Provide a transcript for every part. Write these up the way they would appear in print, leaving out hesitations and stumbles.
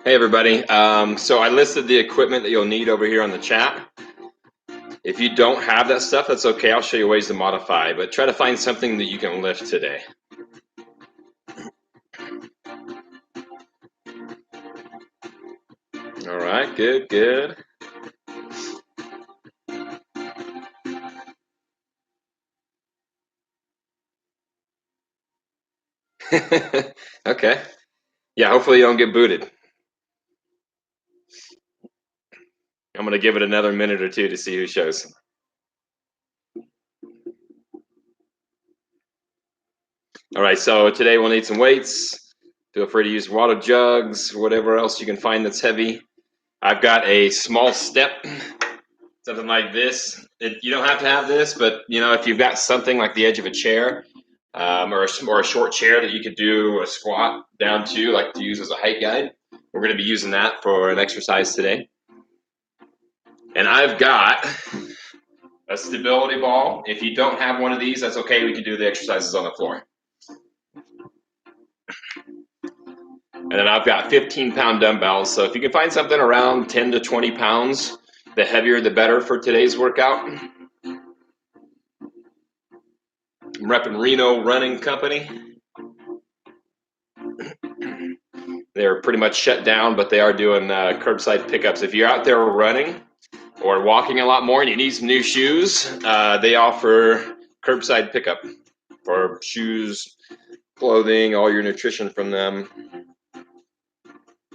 Hey everybody. So I listed the equipment that you'll need over here on the chat. If you don't have that stuff, that's okay. I'll show you ways to modify, but try to find something that you can lift today. All right, good. Okay. Yeah, hopefully you don't get booted. I'm going to give it another minute or two to see who shows. All right, so today we'll need some weights. Feel free to use water jugs, whatever else you can find that's heavy. I've got a small step, something like this. You don't have to have this, but if you've got something like the edge of a chair or a short chair that you could do a squat down to, like to use as a height guide, we're going to be using that for an exercise today. And I've got a stability ball. If you don't have one of these, that's okay. We can do the exercises on the floor. And then I've got 15-pound dumbbells. So if you can find something around 10 to 20 pounds, the heavier the better for today's workout. I'm repping Reno Running Company. They're pretty much shut down, but they are doing curbside pickups. If you're out there running or walking a lot more and you need some new shoes, they offer curbside pickup for shoes, clothing, all your nutrition from them,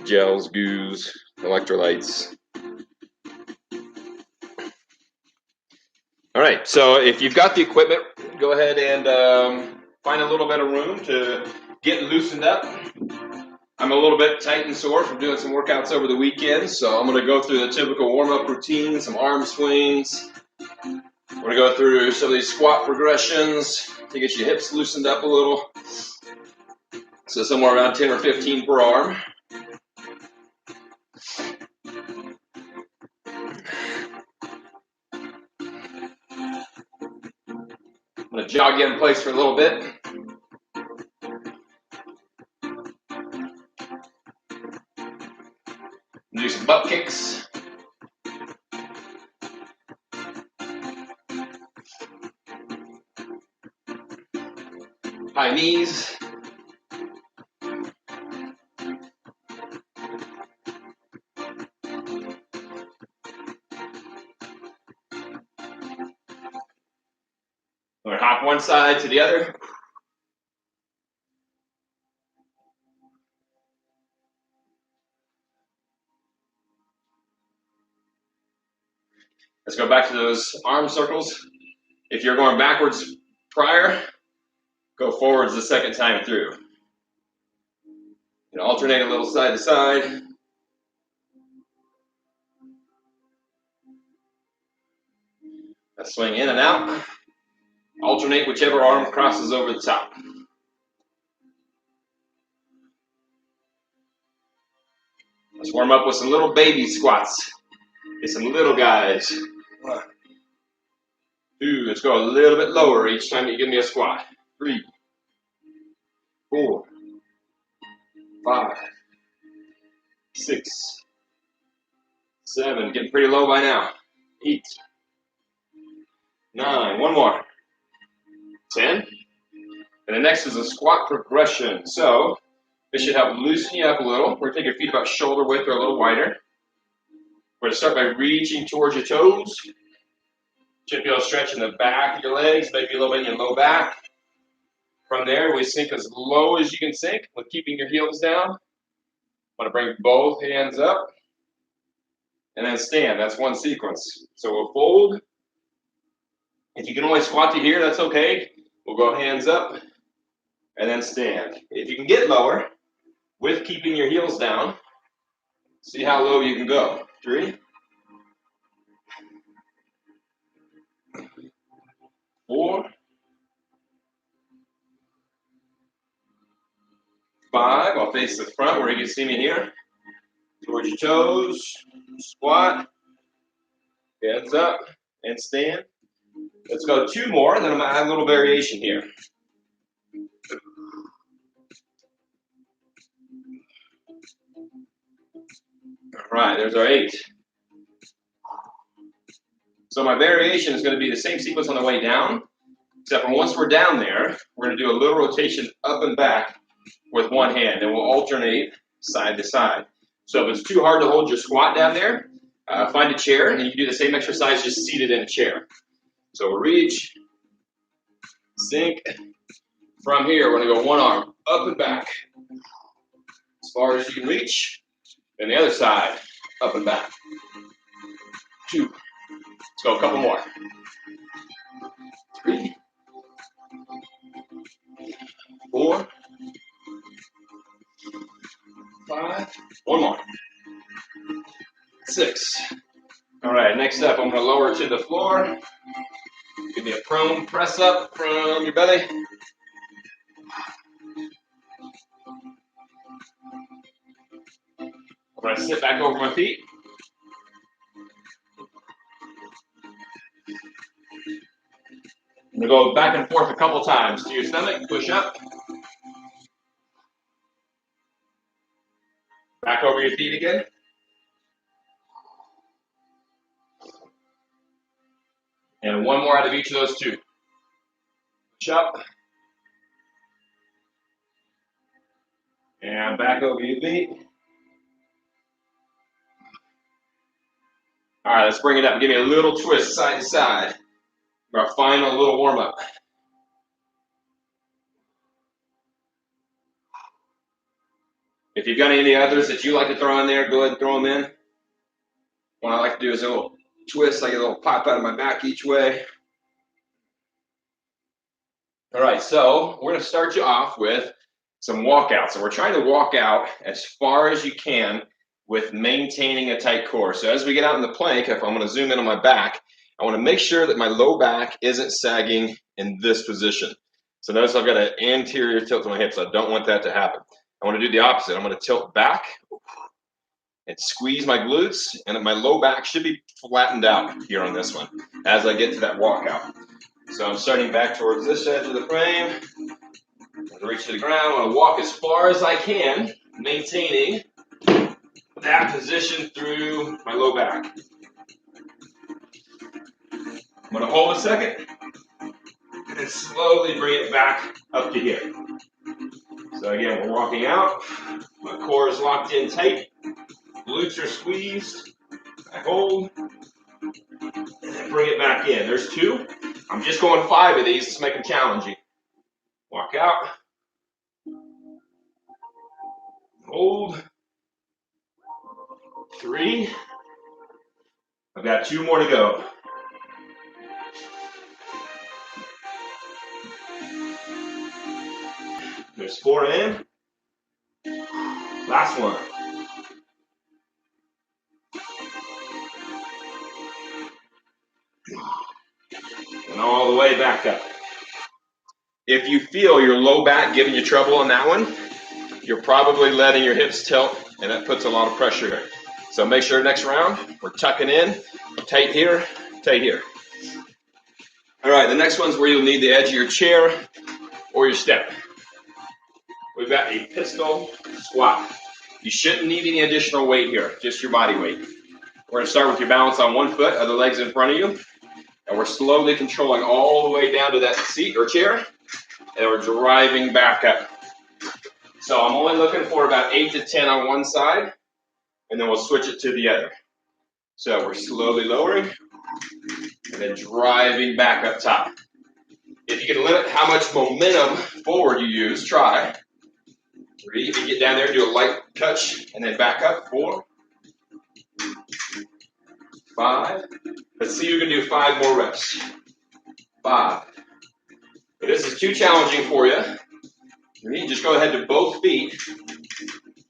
gels, goos, electrolytes. All right, so if you've got the equipment, go ahead and find a little bit of room to get loosened up. I'm a little bit tight and sore from doing some workouts over the weekend, so I'm going to go through the typical warm-up routine, some arm swings. I'm going to go through some of these squat progressions to get your hips loosened up a little. So somewhere around 10 or 15 per arm. I'm going to jog you in place for a little bit. Do some butt kicks. High knees. Or hop one side to the other. Let's go back to those arm circles. If you're going backwards prior, go forwards the second time through. And alternate a little side to side. Swing in and out. Alternate whichever arm crosses over the top. Let's warm up with some little baby squats. Get some little guys. 1, 2, let's go a little bit lower each time you give me a squat. 3, 4, 5, 6, 7, getting pretty low by now. 8, 9, one more. 10. And the next is a squat progression. So this should help loosen you up a little. We're going to take your feet about shoulder width or a little wider. We're going to start by reaching towards your toes. Should feel a stretch in the back of your legs, maybe a little bit in your low back. From there, we sink as low as you can sink with keeping your heels down. Want to bring both hands up and then stand. That's one sequence. So we'll fold. If you can only squat to here, that's okay. We'll go hands up and then stand. If you can get lower with keeping your heels down, see how low you can go. 3, 4, 5. I'll face the front where you can see me here. Towards your toes, squat, hands up, and stand. Let's go 2 more, and then I'm going to add a little variation here. Right, there's our 8. So my variation is going to be the same sequence on the way down, except for once we're down there, we're going to do a little rotation up and back with one hand, and we'll alternate side to side. So if it's too hard to hold your squat down there, find a chair, and you can do the same exercise just seated in a chair. So we'll reach, sink. From here, we're going to go one arm up and back as far as you can reach, and the other side up and back. 2. Let's go a couple more. 3, 4, 5. One more. 6. All right, next up, I'm going to lower to the floor. Give me a prone press up from your belly. I'm going to sit back over my feet. I'm going to go back and forth a couple times to your stomach, push up. Back over your feet again. And one more out of each of those 2. Push up. And back over your feet. All right, let's bring it up. Give me a little twist side to side. Our final little warm up. If you've got any others that you like to throw in there, go ahead and throw them in. What I like to do is a little twist, like a little pop out of my back each way. All right, so we're going to start you off with some walkouts. And we're trying to walk out as far as you can with maintaining a tight core. So as we get out in the plank, if I'm going to zoom in on my back, I want to make sure that my low back isn't sagging in this position. So notice I've got an anterior tilt to my hips. I don't want that to happen. I want to do the opposite. I'm going to tilt back and squeeze my glutes, and my low back should be flattened out here on this one as I get to that walkout. So I'm starting back towards this edge of the frame. I'm going to reach to the ground. I'm going to walk as far as I can, maintaining that position through my low back. I'm going to hold a second and then slowly bring it back up to here. So again, we're walking out. My core is locked in tight. Glutes are squeezed. I hold. And then bring it back in. There's 2. I'm just going 5 of these to make them challenging. Walk out. Hold. 3. I've got 2 more to go. There's 4 in. Last one. And all the way back up. If you feel your low back giving you trouble on that one, you're probably letting your hips tilt, and that puts a lot of pressure here. So make sure next round, we're tucking in, tight here, tight here. All right, the next one's where you'll need the edge of your chair or your step. We've got a pistol squat. You shouldn't need any additional weight here, just your body weight. We're going to start with your balance on one foot, other leg's in front of you, and we're slowly controlling all the way down to that seat or chair, and we're driving back up. So I'm only looking for about 8 to 10 on one side, and then we'll switch it to the other. So we're slowly lowering, and then driving back up top. If you can limit how much momentum forward you use, try. 3, if you get down there, do a light touch, and then back up. 4, 5. Let's see who can do 5 more reps. 5. If this is too challenging for you, 3, just go ahead to both feet.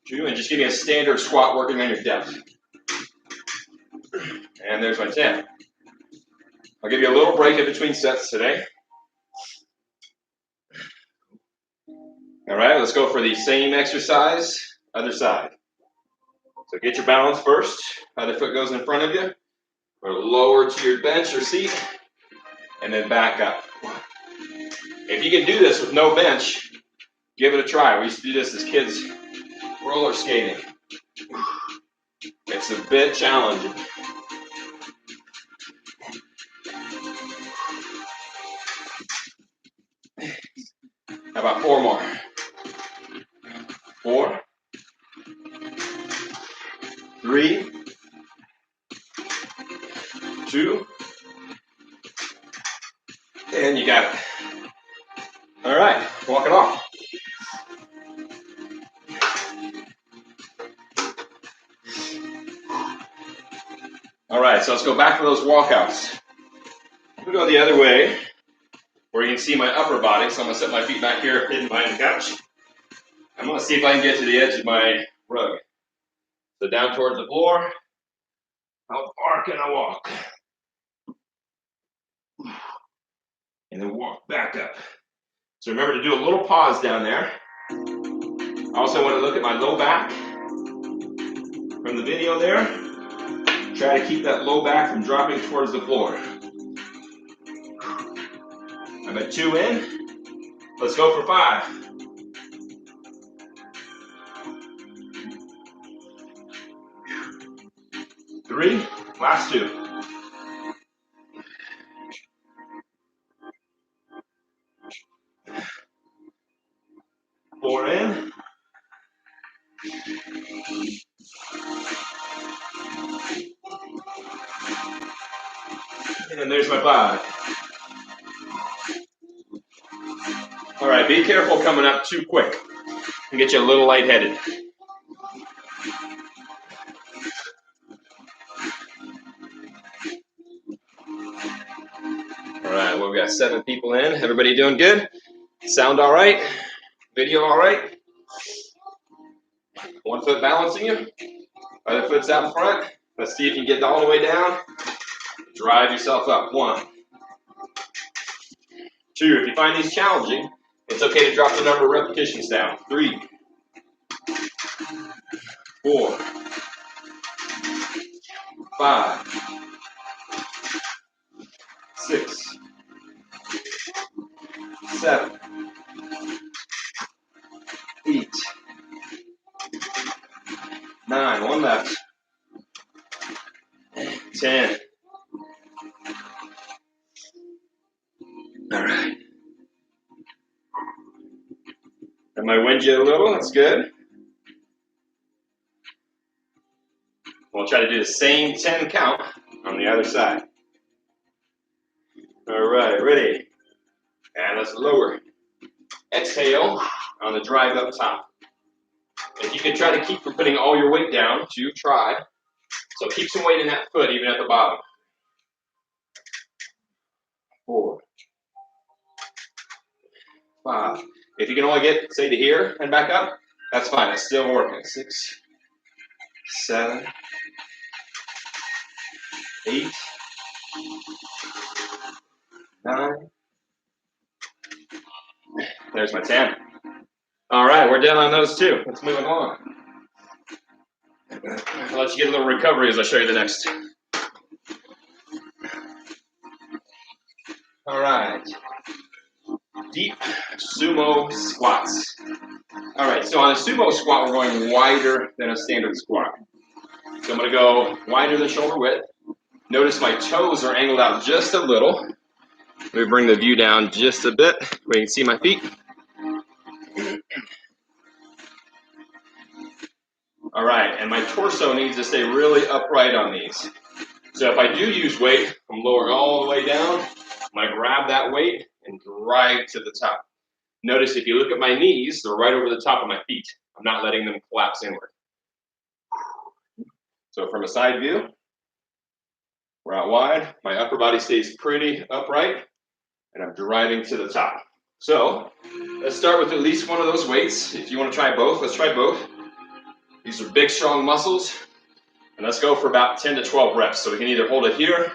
2, and just give me a standard squat working on your depth. And there's my 10. I'll give you a little break in between sets today. All right, let's go for the same exercise, other side. So get your balance first. Other foot goes in front of you. Or lower to your bench or seat, and then back up. If you can do this with no bench, give it a try. We used to do this as kids roller skating. And It's a bit challenging. How about 4 more? 4, 3, 2, and you got it. All right, walk it off. All right, so let's go back to those walkouts. We'll go the other way, where you can see my upper body. So I'm gonna set my feet back here, hidden behind the couch. I'm gonna see if I can get to the edge of my rug. So down towards the floor. How far can I walk? And then walk back up. So remember to do a little pause down there. I also want to look at my low back from the video there. Try to keep that low back from dropping towards the floor. I'm at 2 in. Let's go for 5. 3, last 2. 4 in. And there's my 5. All right, be careful coming up too quick and get you a little lightheaded. All right, well, we got 7 people in. Everybody doing good? Sound all right? Video all right? 1 foot balancing you. Other foot's out in front. Let's see if you can get all the way down. Drive yourself up. 1. 2, if you find these challenging, it's okay to drop the number of repetitions down. 3, 4, 5, 6, 7, 8, 9, 1 left, 10. All right. That might wind you a little, that's good. We'll try to do the same 10 count on the other side. All right, ready? And let's lower. Exhale on the drive up top. If you can try to keep from putting all your weight down, you try. So keep some weight in that foot, even at the bottom. 4, 5. If you can only get, say, to here and back up, that's fine. It's still working. 6, 7, 8, 9. There's my 10. All right, we're done on those 2. Let's move along. I'll let you get a little recovery as I show you the next. All right. Deep sumo squats. All right, so on a sumo squat, we're going wider than a standard squat. So I'm going to go wider than shoulder width. Notice my toes are angled out just a little. Let me bring the view down just a bit where you can see my feet. All right, and my torso needs to stay really upright on these. So if I do use weight, I'm lowering all the way down. I'm going to grab that weight and drive to the top. Notice if you look at my knees, they're right over the top of my feet. I'm not letting them collapse inward. So from a side view, we're out wide. My upper body stays pretty upright, and I'm driving to the top. So let's start with at least one of those weights. If you want to try both, let's try both. These are big, strong muscles. And let's go for about 10 to 12 reps. So we can either hold it here,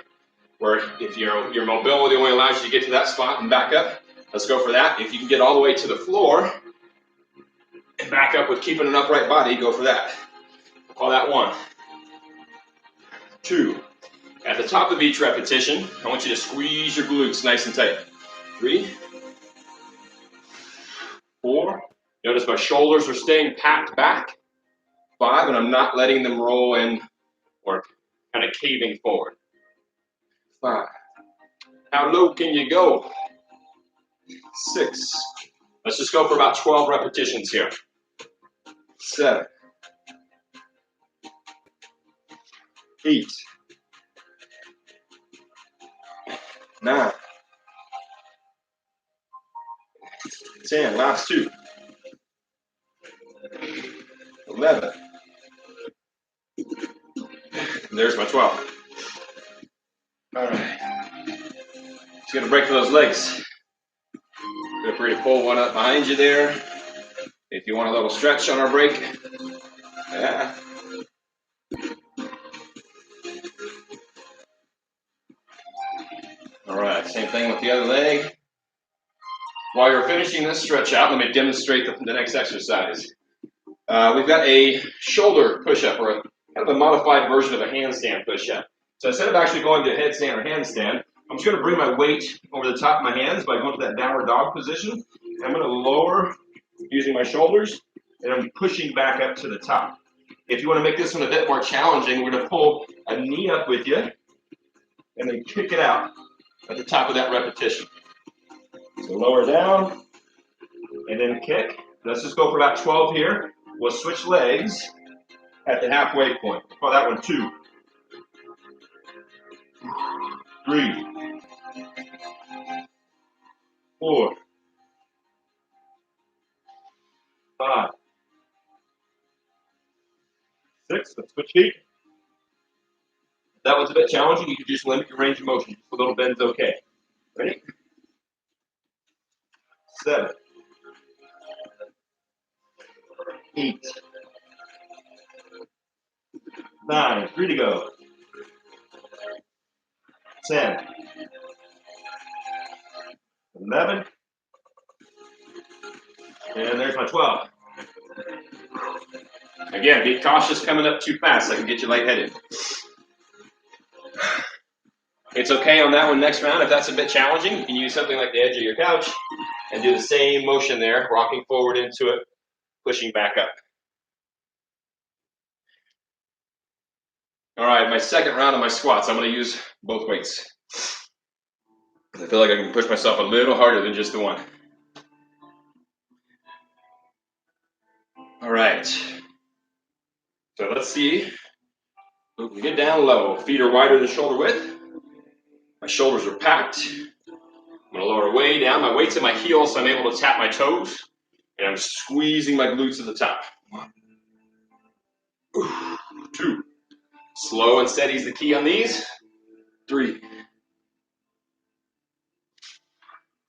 or if your mobility only allows you to get to that spot and back up, let's go for that. If you can get all the way to the floor and back up with keeping an upright body, go for that. We'll call that 1. 2. At the top of each repetition, I want you to squeeze your glutes nice and tight. 3. 4. Notice my shoulders are staying packed back. 5, and I'm not letting them roll in or kind of caving forward. 5. How low can you go? 6. Let's just go for about 12 repetitions here. 7. 8. 9. 10. Last 2. 11. There's my 12. All right. Just gonna break those legs. Feel free to pull one up behind you there. If you want a little stretch on our break. Yeah. All right, same thing with the other leg. While you're finishing this stretch out, let me demonstrate the next exercise. We've got a shoulder push-up, or kind of a modified version of a handstand push-up. So instead of actually going to headstand or handstand, I'm just going to bring my weight over the top of my hands by going to that downward dog position. I'm going to lower using my shoulders, and I'm pushing back up to the top. If you want to make this one a bit more challenging, we're going to pull a knee up with you, and then kick it out at the top of that repetition. So lower down, and then kick. Let's just go for about 12 here. We'll switch legs at the halfway point. Call that one 2. 3. 4. 5. 6. Let's switch feet. If that was a bit challenging, you can just limit your range of motion. Just a little bend's okay. Ready? 7. 8. 9. 3 to go. 10. 11. And there's my 12. Again, be cautious coming up too fast. I can get you lightheaded. It's okay on that one next round. If that's a bit challenging, you can use something like the edge of your couch and do the same motion there, rocking forward into it, pushing back up. All right, my second round of my squats, I'm going to use both weights. I feel like I can push myself a little harder than just the one. All right. So let's see. We can get down low. Feet are wider than shoulder width. My shoulders are packed. I'm going to lower way down. My weight's in my heels, so I'm able to tap my toes. And I'm squeezing my glutes at the top. 1. 2. Slow and steady is the key on these. 3.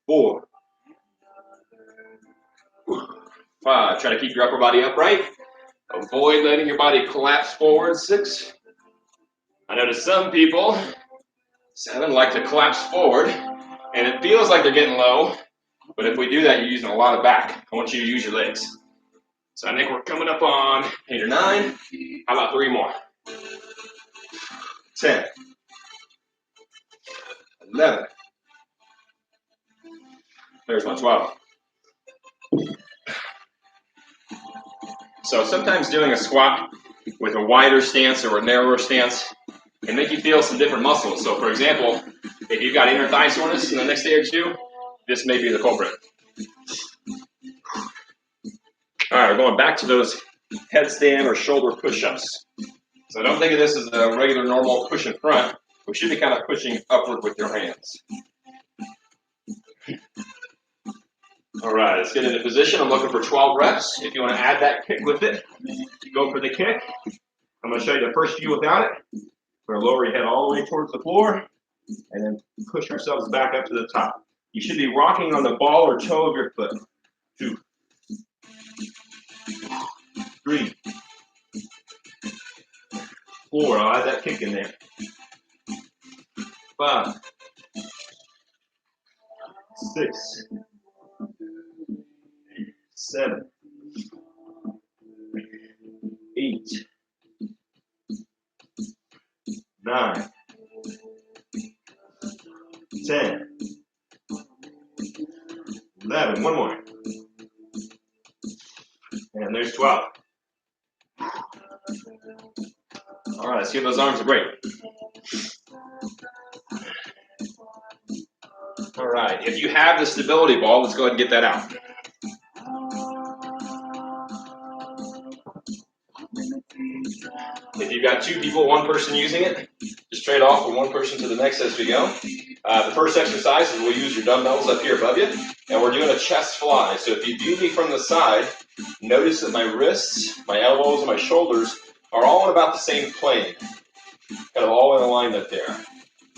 4. 5. Try to keep your upper body upright. Avoid letting your body collapse forward. 6. I notice some people, 7, like to collapse forward, and it feels like they're getting low, but if we do that, you're using a lot of back. I want you to use your legs. So I think we're coming up on 8 or 9. How about 3 more? 10. 11. There's my 12. So sometimes doing a squat with a wider stance or a narrower stance can make you feel some different muscles. So for example, if you've got inner thigh soreness in the next day or two, this may be the culprit. All right, we're going back to those headstand or shoulder push-ups. So don't think of this as a regular normal push in front. We should be kind of pushing upward with your hands. All right, let's get into position. I'm looking for 12 reps. If you want to add that kick with it, go for the kick. I'm going to show you the first few without it. We're going to lower your head all the way towards the floor and then push ourselves back up to the top. You should be rocking on the ball or toe of your foot. 2. 3. 4. I'll add that kick in there. 5. 6. 7. 8. 9. 10. 11. One more. And there's 12. All right, let's give those arms a break. All right, if you have the stability ball, let's go ahead and get that out. If you've got 2 people, 1 person using it, just trade off from 1 person to the next as we go. The first exercise is we'll use your dumbbells up here above you, and we're doing a chest fly. So if you view me from the side, notice that my wrists, my elbows, and my shoulders are all in about the same plane, kind of all in alignment there.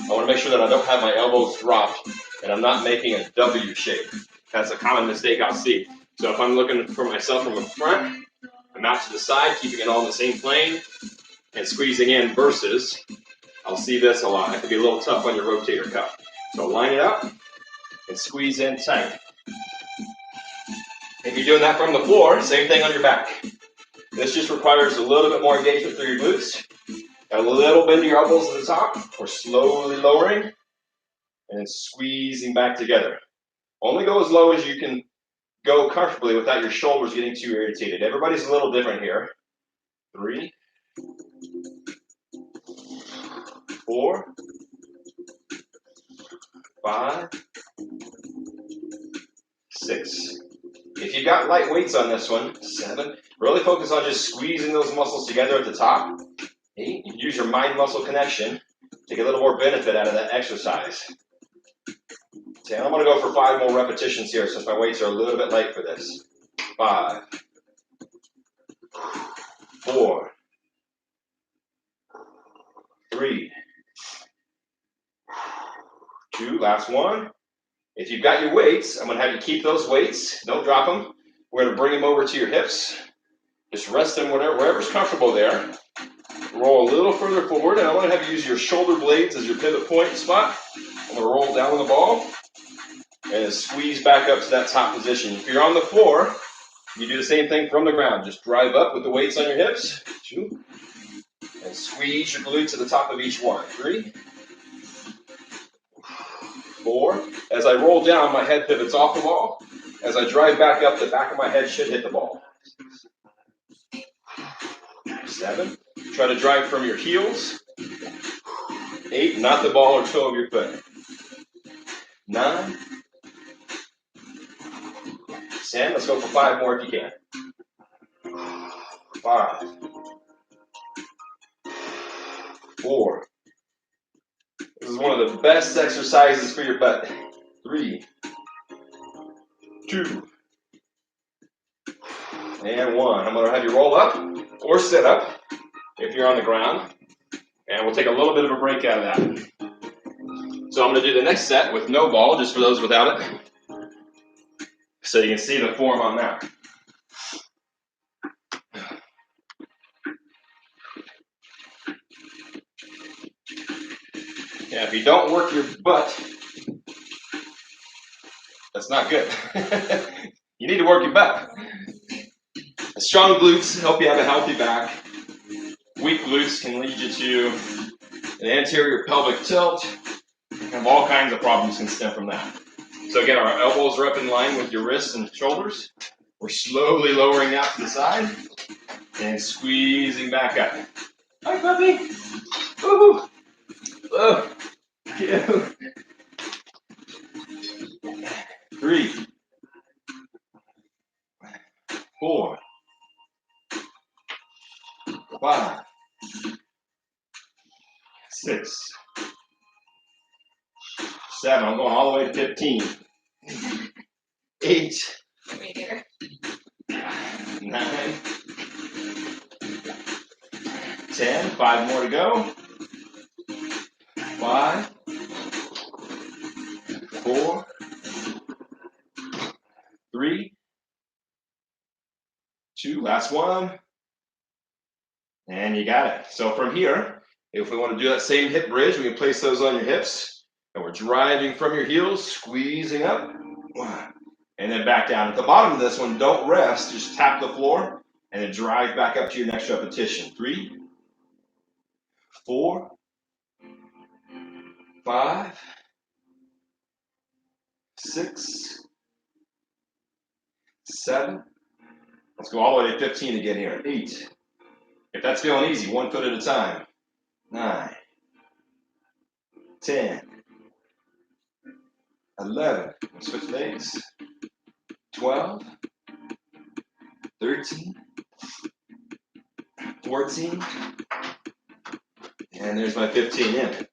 I want to make sure that I don't have my elbows dropped and I'm not making a W shape. That's a common mistake I'll see. So if I'm looking for myself from the front, I'm out to the side, keeping it all in the same plane and squeezing in versus, I'll see this a lot. It can be a little tough on your rotator cuff. So line it up and squeeze in tight. If you're doing that from the floor, same thing on your back. This just requires a little bit more engagement through your glutes. A little bend of your elbows to the top. We're slowly lowering and then squeezing back together. Only go as low as you can go comfortably without your shoulders getting too irritated. Everybody's a little different here. 3, 4, 5, 6. If you've got light weights on this one, 7. Really focus on just squeezing those muscles together at the top. 8. You use your mind-muscle connection to get a little more benefit out of that exercise. 10. I'm going to go for 5 more repetitions here since my weights are a little bit light for this. 5, 4, 3, 2. Last one. If you've got your weights, I'm going to have you keep those weights. Don't drop them. We're going to bring them over to your hips. Just rest them wherever's comfortable there. Roll a little further forward, and I want to have you use your shoulder blades as your pivot point spot. I'm going to roll down on the ball and squeeze back up to that top position. If you're on the floor, you do the same thing from the ground. Just drive up with the weights on your hips. 2. And squeeze your glutes to the top of each one. 3, 4. As I roll down, my head pivots off the ball. As I drive back up, the back of my head should hit the ball. 7. Try to drive from your heels. 8. Not the ball or toe of your foot. 9. 10. Let's go for 5 more if you can. 5. 4. This is one of the best exercises for your butt. 3, 2, and 1. I'm going to have you roll up or sit up if you're on the ground. And we'll take a little bit of a break out of that. So I'm going to do the next set with no ball, just for those without it, so you can see the form on that. Yeah, if you don't work your butt, that's not good. You need to work your butt. Strong glutes help you have a healthy back. Weak glutes can lead you to an anterior pelvic tilt, and all kinds of problems can stem from that. So again, our elbows are up in line with your wrists and shoulders. We're slowly lowering out to the side and squeezing back up. Hi, puppy. Woohoo. Oh, yeah. 3, 4, 5, 6, 7. I'm going all the way to 15. 8, 9, 10. 5 more to go. 5, 4, 3, 2. Last one. And you got it. So from here, if we want to do that same hip bridge, we can place those on your hips. And we're driving from your heels, squeezing up. And then back down. At the bottom of this one, don't rest. Just tap the floor and then drive back up to your next repetition. 3, 4, 5, 6, 7. Let's go all the way to 15 again here. 8. If that's feeling easy, 1 foot at a time. 9, 10, 11, switch legs, 12, 13, 14, and there's my 15 in.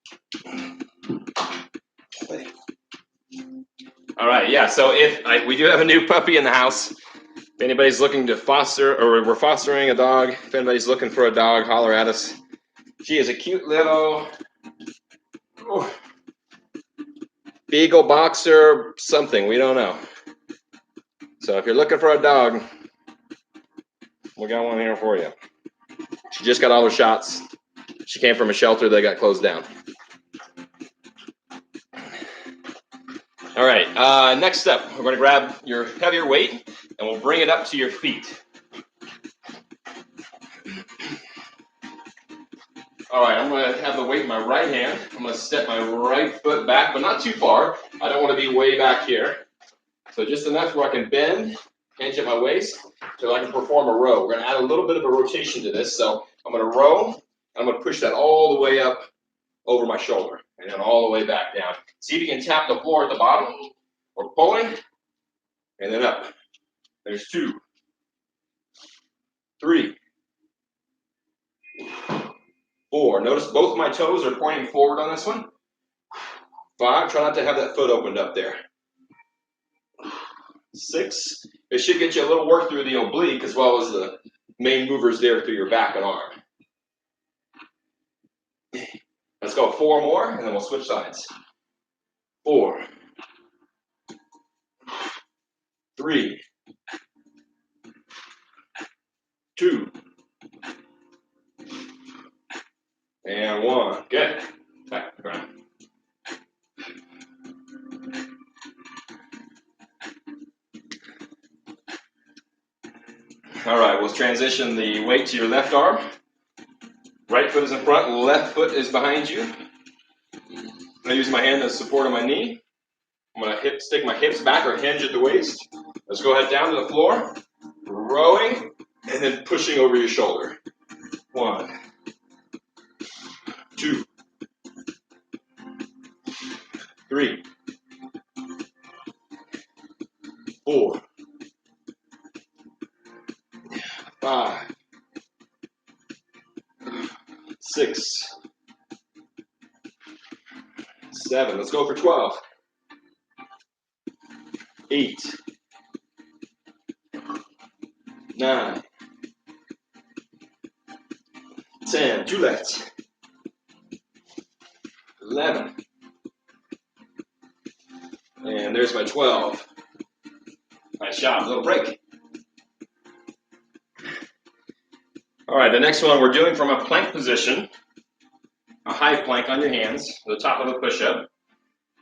All right, yeah, so we do have a new puppy in the house. If anybody's looking to foster, or we're fostering a dog, if anybody's looking for a dog, holler at us. She is a cute little beagle boxer something, we don't know. So if you're looking for a dog, we got one here for you. She just got all her shots. She came from a shelter that got closed down. All right, next up, we're going to grab your heavier weight and we'll bring it up to your feet. All right, I'm going to have the weight in my right hand. I'm going to step my right foot back, but not too far. I don't want to be way back here. So just enough where I can bend, hinge at my waist, so I can perform a row. We're going to add a little bit of a rotation to this. So I'm going to row, and I'm going to push that all the way up over my shoulder, and then all the way back down. See if you can tap the floor at the bottom. We're pulling, and then up. There's 2, 3, 4. Notice both my toes are pointing forward on this one. 5, try not to have that foot opened up there. 6, it should get you a little work through the oblique as well as the main movers there through your back and arm. Let's go 4 more, and then we'll switch sides. 4, 3, 2, and 1. Good. Back to the ground. All right, we'll transition the weight to your left arm. Right foot is in front, left foot is behind you. I'm going to use my hand as support on my knee. I'm going to stick my hips back or hinge at the waist. Let's go ahead down to the floor, rowing, and then pushing over your shoulder. 1, 2, 3, 4, 5, 6, 7. Let's go for 12. 8, 9, 10. 2 left. 11. And there's my 12. Nice job. Little break. All right, the next one we're doing from a plank position, a high plank on your hands, the top of the push-up.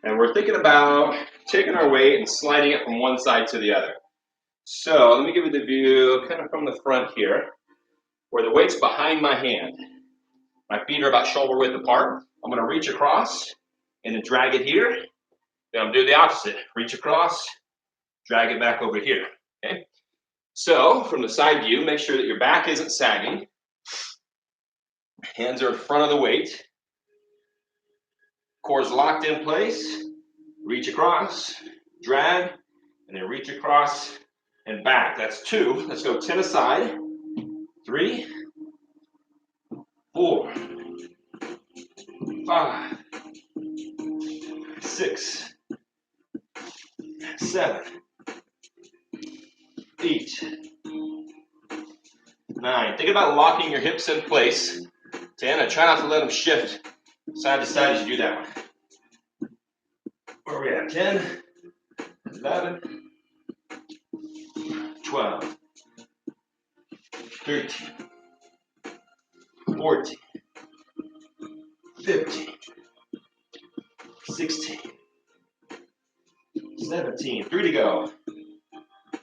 And we're thinking about taking our weight and sliding it from one side to the other. So let me give you the view kind of from the front here, where the weight's behind my hand. My feet are about shoulder width apart. I'm going to reach across and then drag it here. Then I'm doing the opposite. Reach across, drag it back over here. Okay? So from the side view, make sure that your back isn't sagging. Hands are in front of the weight. Core's locked in place. Reach across, drag, and then reach across and back. That's 2. Let's go 10 aside. 3, 4, 5, 6, 7, 8, 9. Think about locking your hips in place. 10, and try not to let them shift side to side as you do that one. Where are we at? 10, 11, 12, 13, 14, 15, 16, 17, 3 to go,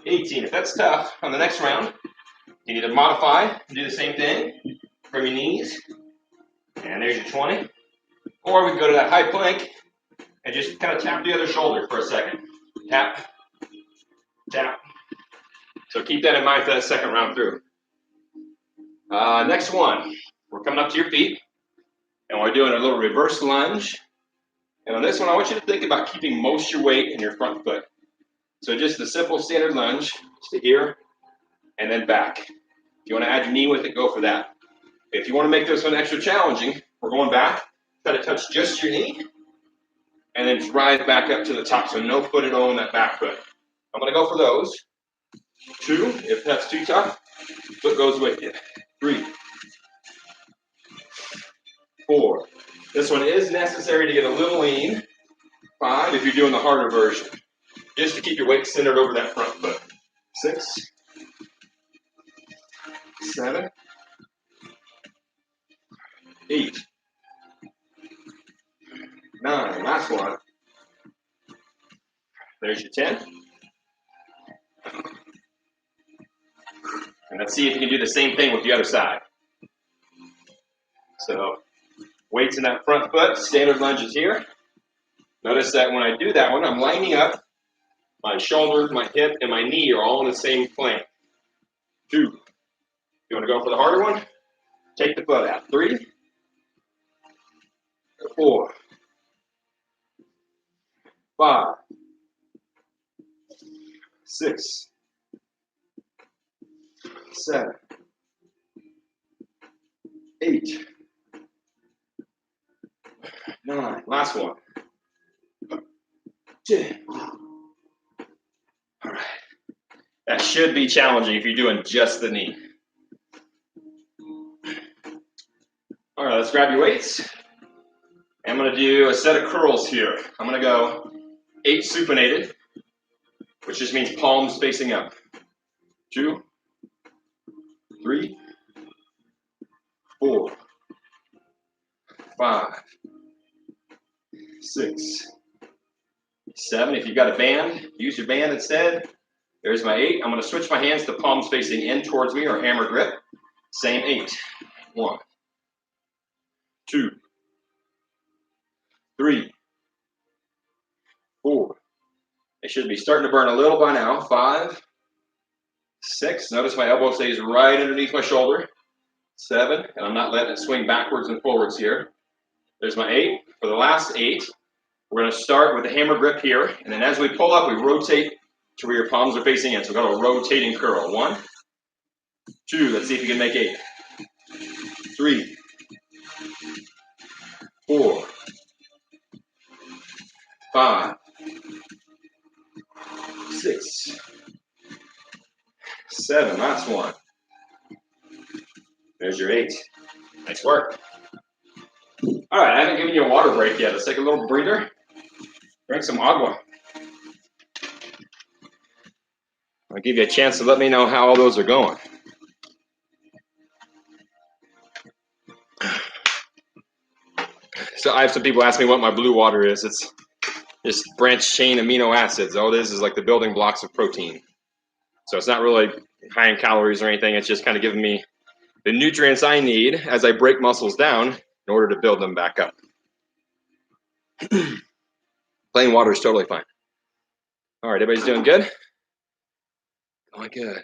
18. If that's tough, on the next round, you need to modify and do the same thing from your knees. And there's your 20. Or we can go to that high plank and just kind of tap the other shoulder for a second. Tap, tap. So keep that in mind for that second round through. Next one, we're coming up to your feet. And we're doing a little reverse lunge. And on this one, I want you to think about keeping most of your weight in your front foot. So just the simple standard lunge to here and then back. If you want to add your knee with it, go for that. If you want to make this one extra challenging, we're going back. Try to touch just your knee and then drive back up to the top. So no foot at all on that back foot. I'm going to go for those. 2, if that's too tough, foot goes with you. 3, 4. This one is necessary to get a little lean. 5, if you're doing the harder version, just to keep your weight centered over that front foot. 6, 7, 8, 9. Last one. There's your 10. And let's see if you can do the same thing with the other side. So, weights in that front foot, standard lunges here. Notice that when I do that one, I'm lining up. My shoulder, my hip, and my knee are all in the same plane. 2. You want to go for the harder one? Take the foot out. 3, 4, 5, 6, 7, 8, 9. Last one. 10. All right. That should be challenging if you're doing just the knee. All right, let's grab your weights. I'm going to do a set of curls here. I'm going to go 8 supinated, which just means palms facing up. 2, 3, 4, 5, 6, 7. If you've got a band, use your band instead. There's my 8. I'm going to switch my hands to palms facing in towards me or hammer grip. Same 8. 1, 2, 3, 4. They should be starting to burn a little by now. 5, 6. Notice my elbow stays right underneath my shoulder. 7, and I'm not letting it swing backwards and forwards here. There's my 8. For the last 8, we're going to start with the hammer grip here, and then as we pull up, we rotate to where your palms are facing in. So we've got a rotating curl. 1, 2. Let's see if you can make 8. 3, 4, 5, 6, 7. Last one. There's your 8. Nice work. All right, I haven't given you a water break yet. Let's take a little breather. Drink some agua. I'll give you a chance to let me know how all those are going. So I have some people ask me what my blue water is. It's just branched chain amino acids. All it is like the building blocks of protein. So it's not really high in calories or anything. It's just kind of giving me the nutrients I need as I break muscles down in order to build them back up. Plain water is totally fine. All right, everybody's doing good? Going good.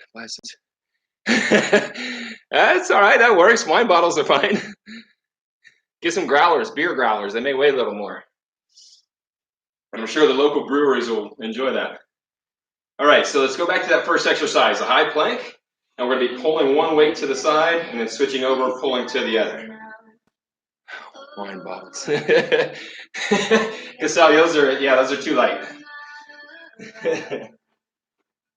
That's all right. That works. Wine bottles are fine. Get some growlers, beer growlers. They may weigh a little more. I'm sure the local breweries will enjoy that. All right, so let's go back to that first exercise, the high plank. And we're going to be pulling one weight to the side and then switching over, pulling to the other. Wine bottles. Casali, those are too light.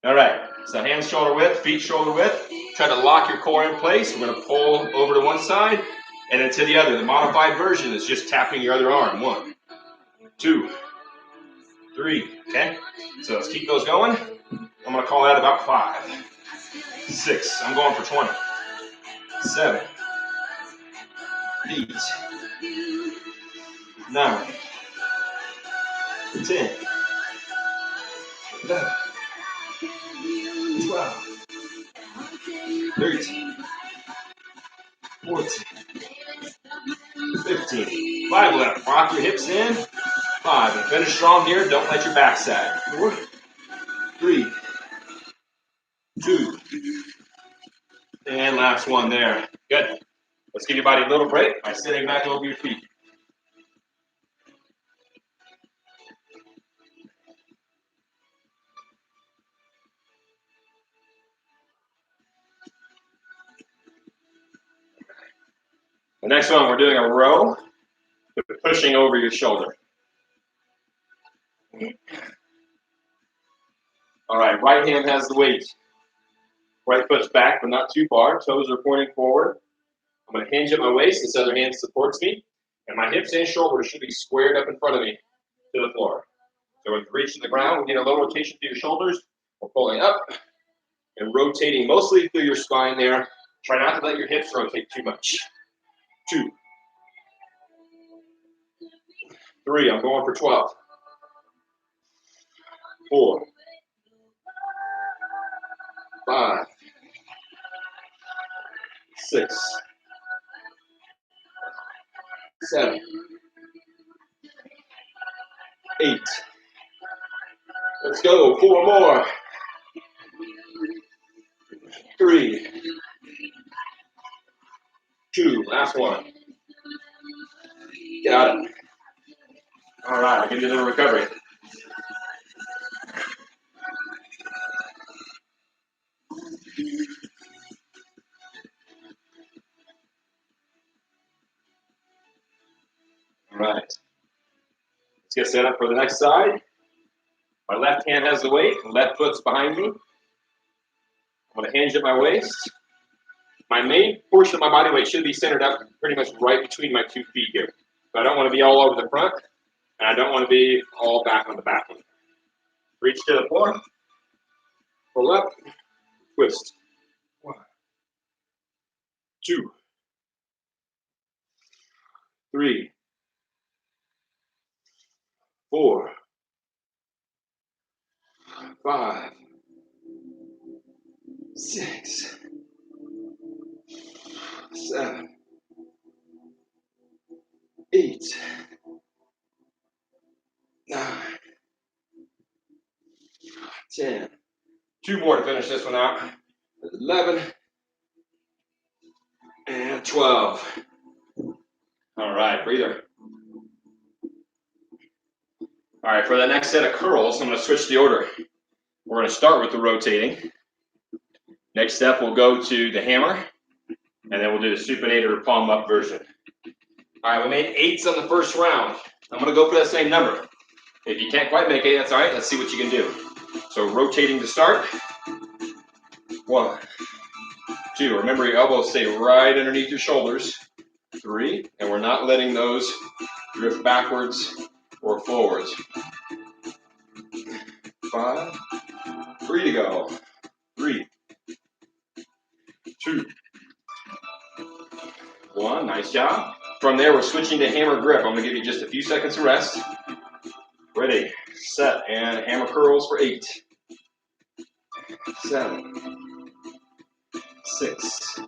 All right, so hands shoulder width, feet shoulder width. Try to lock your core in place. We're going to pull over to one side and then to the other. The modified version is just tapping your other arm. 1, 2, 3. Okay, so let's keep those going. I'm going to call that about 5, 6. I'm going for 20. 7, 8, 9, 10, 11, 12, 13, 14, 15. 5 left. Rock your hips in. 5. And finish strong here. Don't let your back sag. 4, 3, 2, and last one there. Good. Let's Let's give your body a little break by sitting back over your feet. The next one, we're doing a row, pushing over your shoulder. All right, right hand has the weight. Right foot's back, but not too far. Toes are pointing forward. I'm going to hinge at my waist. This other hand supports me. And my hips and shoulders should be squared up in front of me to the floor. So with reach to the ground, we get a little rotation through your shoulders. We're pulling up and rotating mostly through your spine there. Try not to let your hips rotate too much. 2, 3, I'm going for 12. 4, 5, 6, 7, 8. Let's go. 4 more. 3, 2, last one. Got it. All right, I'll give you a little recovery. All right. Let's get set up for the next side. My left hand has the weight. Left foot's behind me. I'm going to hinge at my waist. My main portion of my body weight should be centered up pretty much right between my 2 feet here. So I don't want to be all over the front, and I don't want to be all back on the back one. Reach to the floor. Pull up. Twist. 1, 2, 3, 4, 5, 6, 7, 8, 9, 10. 2 more to finish this one out. 11 and 12. All right, breather. All right, for the next set of curls, I'm going to switch the order. We're going to start with the rotating. Next step, we'll go to the hammer, and then we'll do the supinated or palm up version. All right, we made 8s on the first round. I'm going to go for that same number. If you can't quite make 8, that's all right. Let's see what you can do. So rotating to start. 1, 2. Remember, your elbows stay right underneath your shoulders. 3, and we're not letting those drift backwards or forwards. 5, 3 to go. 3, 2, 1. Nice job. From there, we're switching to hammer grip. I'm going to give you just a few seconds of rest. Ready, set, and hammer curls for 8, 7, 6,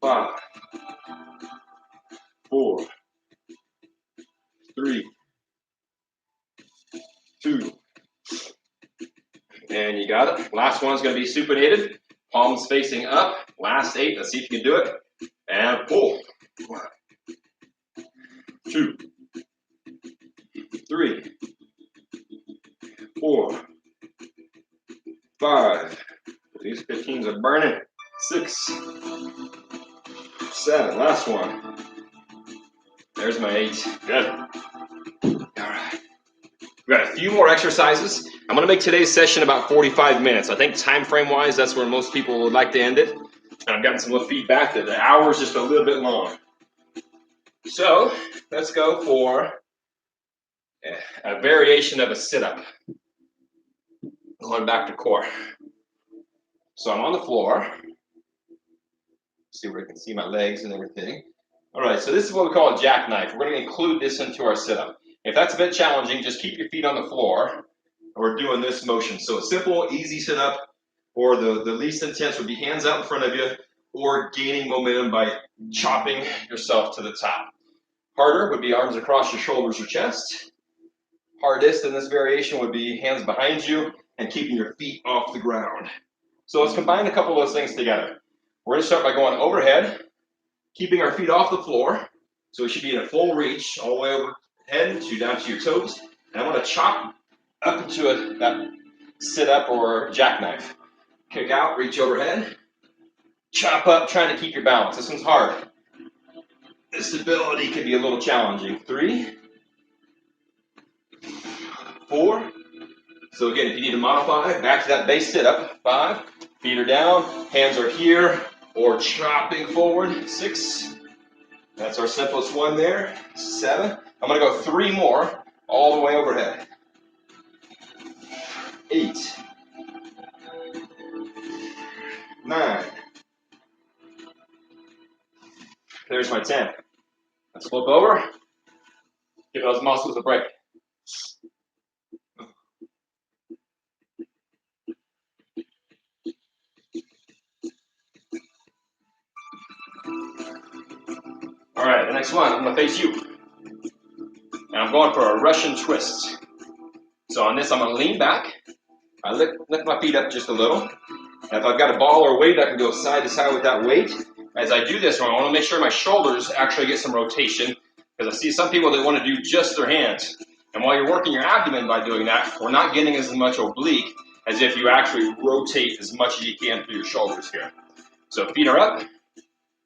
5, 4, 3, 2, and you got it. Last one's going to be supinated. Palms facing up. Last 8. Let's see if you can do it. And pull. 1, 2, 3, 4, 5. These 15s are burning. 6, 7. Last one. There's my 8. Good. All right. We've got a few more exercises. I'm going to make today's session about 45 minutes. I think time frame wise, that's where most people would like to end it. And I've gotten some little feedback that the hour is just a little bit long. So let's go for a variation of a sit-up. Going back to core. So I'm on the floor. See where I can see my legs and everything. All right, so this is what we call a jackknife. We're going to include this into our sit-up. If that's a bit challenging, just keep your feet on the floor. We're doing this motion. So a simple, easy sit-up, or the least intense would be hands out in front of you, or gaining momentum by chopping yourself to the top. Harder would be arms across your shoulders or chest. Hardest in this variation would be hands behind you and keeping your feet off the ground. So let's combine a couple of those things together. We're going to start by going overhead, keeping our feet off the floor. So we should be in a full reach all the way overhead to down to your toes. And I want to chop up into that sit up or jackknife. Kick out, reach overhead, chop up, trying to keep your balance. This one's hard. The stability can be a little challenging. 3, 4. So again, if you need to modify, back to that base sit up. 5, feet are down, hands are here, or chopping forward. 6, that's our simplest one there. 7, I'm gonna go 3 more, all the way overhead. 8, 9, there's my 10. Let's flip over, give those muscles a break. All right, the next one, I'm gonna face you. And I'm going for a Russian twist. So on this, I'm gonna lean back. I lift my feet up just a little. And if I've got a ball or weight, I can go side to side with that weight. As I do this, I want to make sure my shoulders actually get some rotation, because I see some people that want to do just their hands. And while you're working your abdomen by doing that, we're not getting as much oblique as if you actually rotate as much as you can through your shoulders here. So feet are up.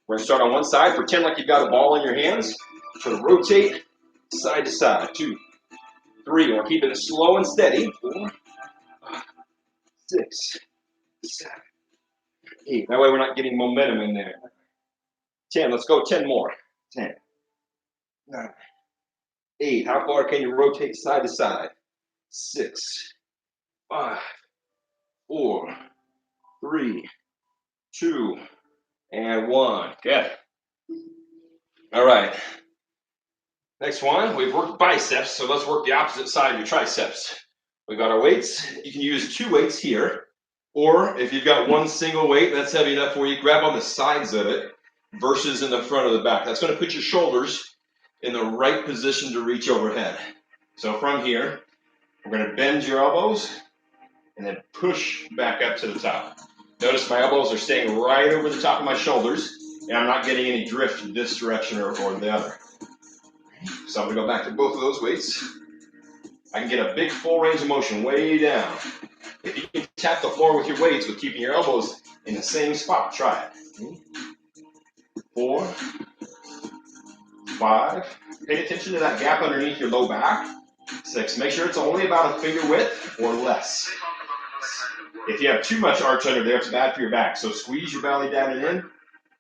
We're going to start on one side. Pretend like you've got a ball in your hands. Try to rotate side to side. 2, 3. We're keeping it slow and steady. 4, 5, 6, 7, 8. That way we're not getting momentum in there. 10. Let's go 10 more. 10, 9, 8. How far can you rotate side to side? 6, 5, 4, 3, 2, and 1. Good. All right. Next one, we've worked biceps, so let's work the opposite side of your triceps. We've got our weights. You can use 2 weights here, or if you've got one single weight that's heavy enough where you grab on the sides of it versus in the front of the back. That's going to put your shoulders in the right position to reach overhead. So from here, we're going to bend your elbows and then push back up to the top. Notice my elbows are staying right over the top of my shoulders, and I'm not getting any drift in this direction or the other. So I'm going to go back to both of those weights. I can get a big full range of motion way down. If you can tap the floor with your weights with keeping your elbows in the same spot, try it. 4, 5. Pay attention to that gap underneath your low back. 6. Make sure it's only about a finger width or less. If you have too much arch under there, it's bad for your back. So squeeze your belly down and in.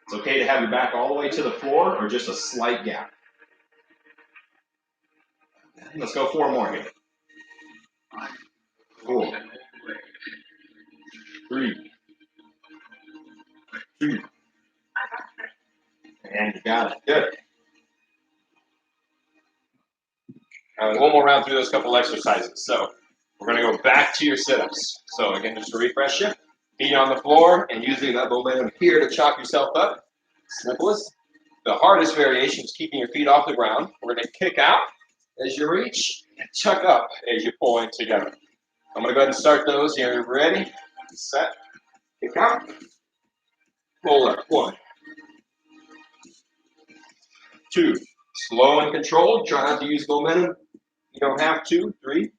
It's okay to have your back all the way to the floor or just a slight gap. Let's go 4 more here. 4, 3, 2, and you got it. Good. One more round through those couple exercises. So we're going to go back to your sit-ups. So again, just to refresh you, feet on the floor and using that momentum here to chop yourself up. Simplest. The hardest variation is keeping your feet off the ground. We're going to kick out as you reach and chuck up as you pull in together. I'm going to go ahead and start those here. Ready, set, kick out, pull up. 1, 2, slow and controlled. Try not to use momentum. You don't have to. 3,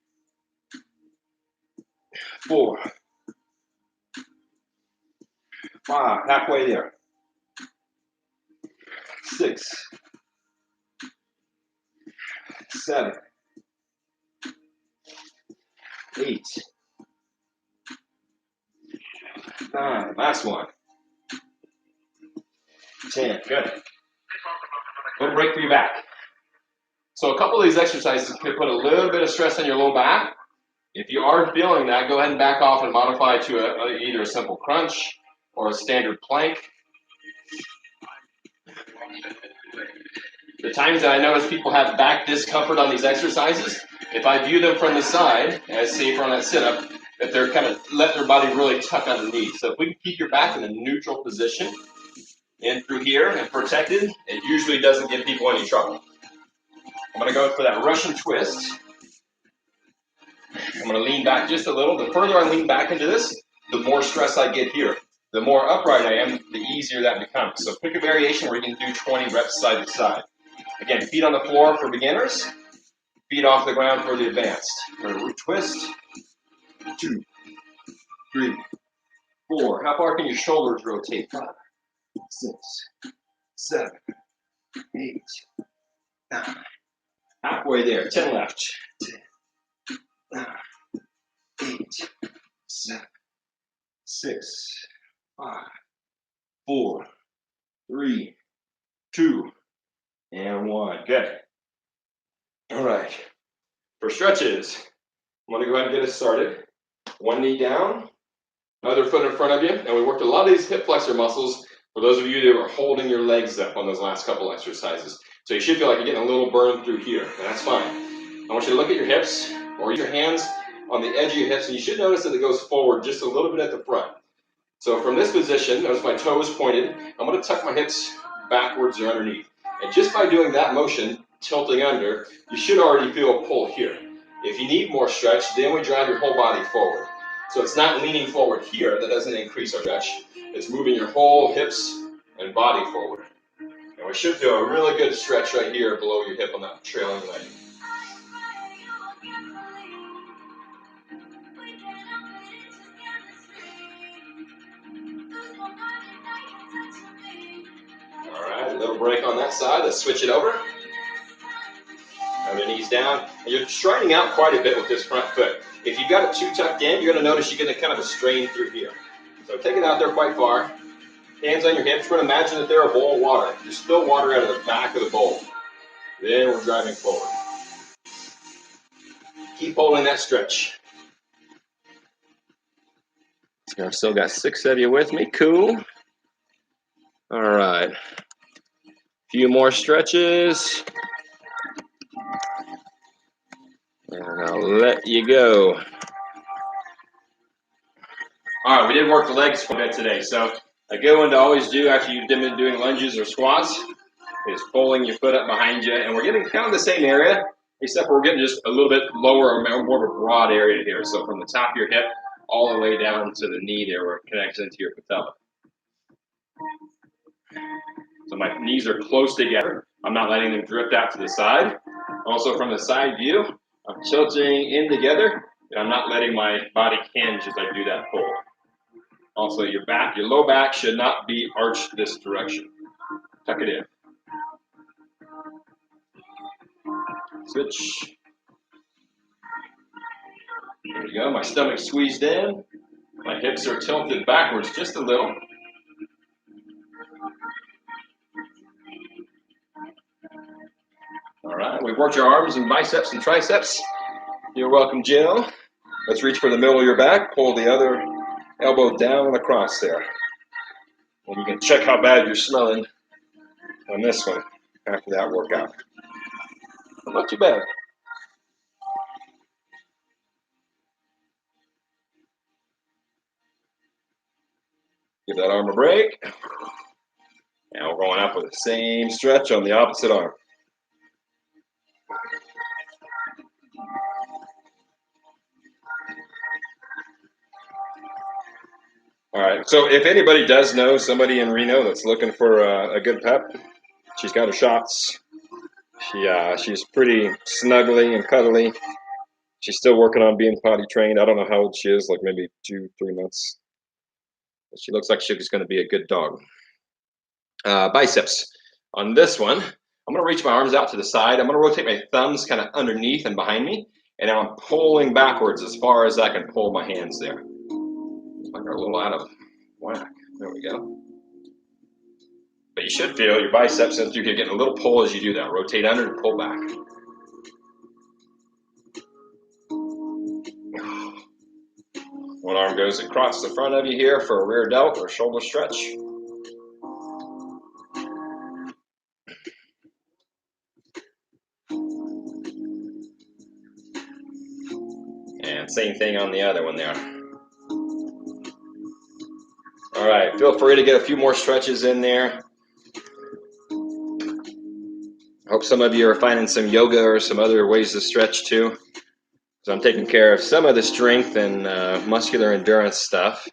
4, 5, halfway there. 6, 7, 8, 9, last one. 10, good. Little break for your back. So a couple of these exercises can put a little bit of stress on your low back. If you are feeling that, go ahead and back off and modify to either a simple crunch or a standard plank. The times that I notice people have back discomfort on these exercises, if I view them from the side, as safer on that sit-up, that they're kind of let their body really tuck underneath. So if we can keep your back in a neutral position, in through here and protected, it usually doesn't give people any trouble. I'm going to go for that Russian twist. I'm going to lean back just a little. The further I lean back into this, the more stress I get here. the more upright I am, the easier that becomes. So pick a variation where you can do 20 reps side to side. Again, feet on the floor for beginners, feet off the ground for the advanced. Root twist, 2, 3, 4. How far can your shoulders rotate? 5, 6, 7, 8, 9. Halfway there. 10 left. 10, 9, 8, 7, 6, 5, 4, 3, 2, and 1. Good. All right. For stretches, I'm going to go ahead and get us started. One knee down, other foot in front of you, and we worked a lot of these hip flexor muscles for those of you that are holding your legs up on those last couple exercises. So you should feel like you're getting a little burn through here, and that's fine. I want you to look at your hips, or use your hands on the edge of your hips, and you should notice that it goes forward just a little bit at the front. So from this position, notice my toes pointed, I'm going to tuck my hips backwards or underneath. And just by doing that motion, tilting under, you should already feel a pull here. If you need more stretch, then we drive your whole body forward. So it's not leaning forward here, that doesn't increase our stretch. It's moving your whole hips and body forward. And we should feel a really good stretch right here below your hip on that trailing leg. All right, a little break on that side. Let's switch it over. Other knees down. And you're striding out quite a bit with this front foot. If you've got it too tucked in, you're going to notice you're going to kind of strain through here. So take it out there quite far. Hands on your hips. We're going to imagine that they're a bowl of water. You spill water out of the back of the bowl. Then we're driving forward. Keep holding that stretch. So I've still got 6 of you with me. Cool. All right. A few more stretches. And I'll let you go. All right, we did work the legs a bit today. So a good one to always do after you've been doing lunges or squats is pulling your foot up behind you. And we're getting kind of the same area, except we're getting just a little bit lower or more of a broad area here. So from the top of your hip all the way down to the knee there, we're connected into your patella. So my knees are close together. I'm not letting them drift out to the side. Also from the side view, I'm tilting in together, and I'm not letting my body hinge as I do that pull. Also, your back, your low back should not be arched this direction. Tuck it in. Switch. There we go. My stomach squeezed in. My hips are tilted backwards just a little. All right, we've worked your arms and biceps and triceps. You're welcome, Jill. Let's reach for the middle of your back. Pull the other elbow down and across there. And you can check how bad you're smelling on this one after that workout. Not too bad. Give that arm a break. Now we're going up with the same stretch on the opposite arm. All right, so if anybody does know somebody in Reno that's looking for a good pep, she's got her shots. She's pretty snuggly and cuddly. She's still working on being potty trained. I don't know how old she is, like maybe 2-3 months. But she looks like she's going to be a good dog. Biceps. On this one, I'm going to reach my arms out to the side. I'm going to rotate my thumbs kind of underneath and behind me. And now I'm pulling backwards as far as I can pull my hands there. Like a little out of whack. There we go. But you should feel your biceps, since you're getting a little pull as you do that. Rotate under and pull back. One arm goes across the front of you here for a rear delt or shoulder stretch. And same thing on the other one there. All right, feel free to get a few more stretches in there. I hope some of you are finding some yoga or some other ways to stretch too. So I'm taking care of some of the strength and muscular endurance stuff.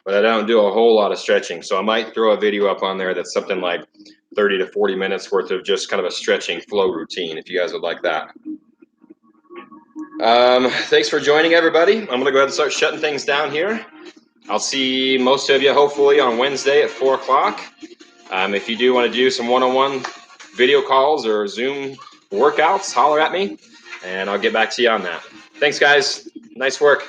but I don't do a whole lot of stretching. So I might throw a video up on there that's something like 30 to 40 minutes worth of just kind of a stretching flow routine, if you guys would like that. Thanks for joining, everybody. I'm going to go ahead and start shutting things down here. I'll see most of you hopefully on Wednesday at 4 o'clock. If you do want to do some one-on-one video calls or Zoom workouts, holler at me, and I'll get back to you on that. Thanks, guys. Nice work.